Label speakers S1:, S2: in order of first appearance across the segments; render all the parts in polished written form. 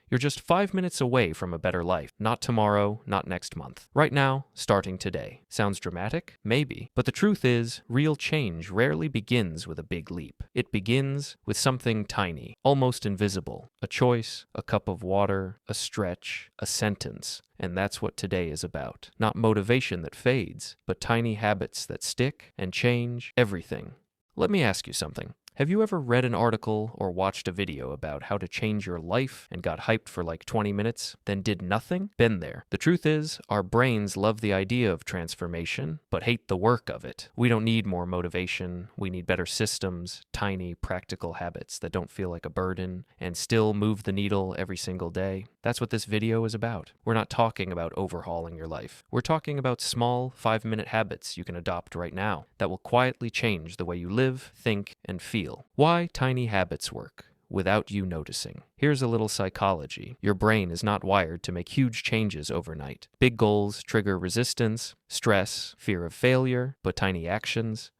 S1: You're just 5 minutes away from a better life. Not tomorrow, not next month. Right now, starting today. Sounds dramatic? Maybe. But the truth is, real change rarely begins with a big leap. It begins with something tiny, almost invisible. A choice, a cup of water, a stretch, a sentence. And that's what today is about. Not motivation that fades, but tiny habits that stick and change everything. Let me ask you something. Have you ever read an article or watched a video about how to change your life and got hyped for like 20 minutes, then did nothing? Been there. The truth is, our brains love the idea of transformation, but hate the work of it. We don't need more motivation. We need better systems, tiny, practical habits that don't feel like a burden and still move the needle every single day. That's what this video is about. We're not talking about overhauling your life. We're talking about small 5-minute habits you can adopt right now that will quietly change the way you live, think, and feel. Why tiny habits work without you noticing. Here's a little psychology. Your brain is not wired to make huge changes overnight. Big goals trigger resistance, stress, fear of failure, but tiny actions,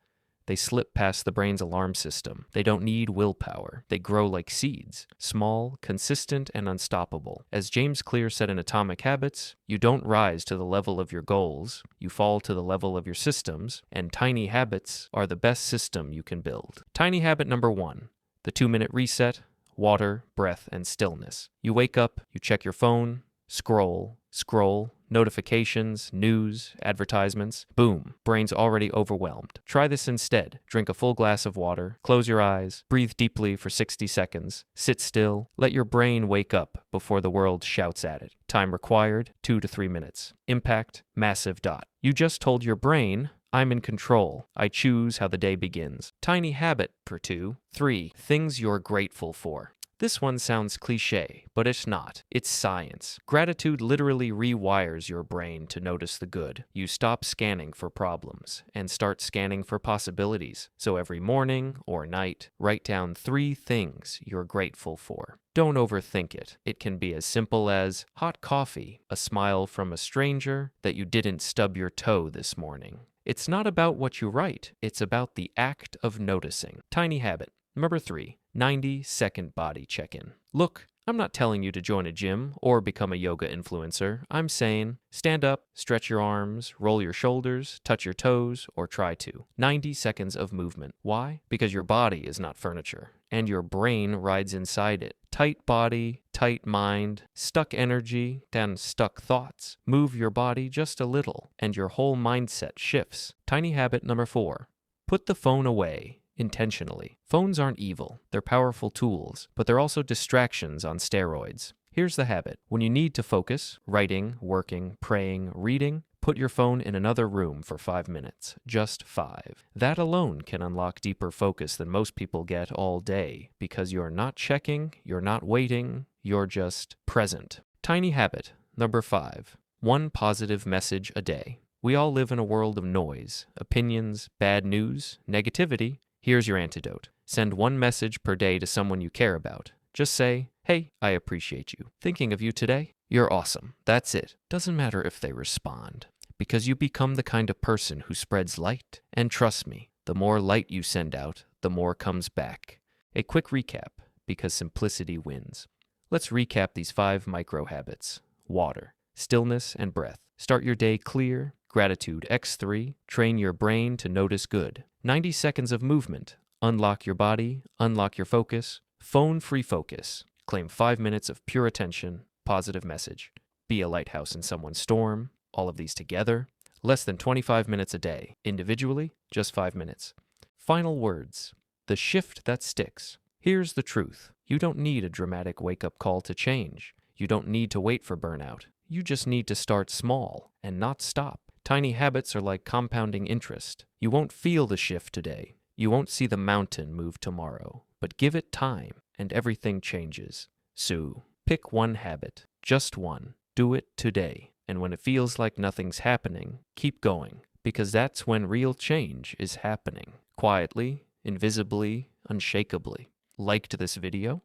S1: they slip past the brain's alarm system. They don't need willpower. They grow like seeds, small, consistent, and unstoppable. As James Clear said in Atomic Habits, you don't rise to the level of your goals, you fall to the level of your systems, and tiny habits are the best system you can build. Tiny habit number 1, the 2-minute reset, water, breath, and stillness. You wake up, you check your phone, scroll, notifications, news, advertisements. Boom, brain's already overwhelmed. Try this instead. Drink a full glass of water, close your eyes, breathe deeply for 60 seconds, sit still, let your brain wake up before the world shouts at it. Time required, 2 to 3 minutes. Impact, massive. You just told your brain, I'm in control. I choose how the day begins. Tiny habit for 2. 3. Things you're grateful for. This one sounds cliche, but it's not. It's science. Gratitude literally rewires your brain to notice the good. You stop scanning for problems and start scanning for possibilities. So every morning or night, write down 3 things you're grateful for. Don't overthink it. It can be as simple as hot coffee, a smile from a stranger, that you didn't stub your toe this morning. It's not about what you write. It's about the act of noticing. Tiny habit. Number 3, 90-second body check-in. Look, I'm not telling you to join a gym or become a yoga influencer. I'm saying stand up, stretch your arms, roll your shoulders, touch your toes, or try to. 90 seconds of movement. Why? Because your body is not furniture, and your brain rides inside it. Tight body, tight mind, stuck energy, then stuck thoughts. Move your body just a little, and your whole mindset shifts. Tiny habit number 4, put the phone away. Intentionally. Phones aren't evil. They're powerful tools, but they're also distractions on steroids. Here's the habit. When you need to focus, writing, working, praying, reading, put your phone in another room for 5 minutes. Just 5. That alone can unlock deeper focus than most people get all day, because you're not checking, you're not waiting, you're just present. Tiny habit number 5. 1 positive message a day. We all live in a world of noise, opinions, bad news, negativity. Here's your antidote. Send 1 message per day to someone you care about. Just say, hey, I appreciate you. Thinking of you today? You're awesome. That's it. Doesn't matter if they respond, because you become the kind of person who spreads light. And trust me, the more light you send out, the more comes back. A quick recap, because simplicity wins. Let's recap these 5 micro habits. Water, stillness, and breath. Start your day clear. Gratitude X3, train your brain to notice good. 90 seconds of movement, unlock your body, unlock your focus. Phone-free focus, claim 5 minutes of pure attention, positive message. Be a lighthouse in someone's storm, all of these together. Less than 25 minutes a day, individually, just 5 minutes. Final words, the shift that sticks. Here's the truth, you don't need a dramatic wake-up call to change. You don't need to wait for burnout. You just need to start small and not stop. Tiny habits are like compounding interest. You won't feel the shift today. You won't see the mountain move tomorrow. But give it time, and everything changes. So, pick 1 habit. Just 1. Do it today. And when it feels like nothing's happening, keep going. Because that's when real change is happening. Quietly, invisibly, unshakably. Liked this video?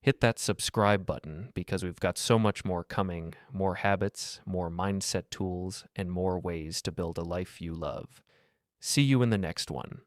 S1: Hit that subscribe button, because we've got so much more coming, more habits, more mindset tools, and more ways to build a life you love. See you in the next one.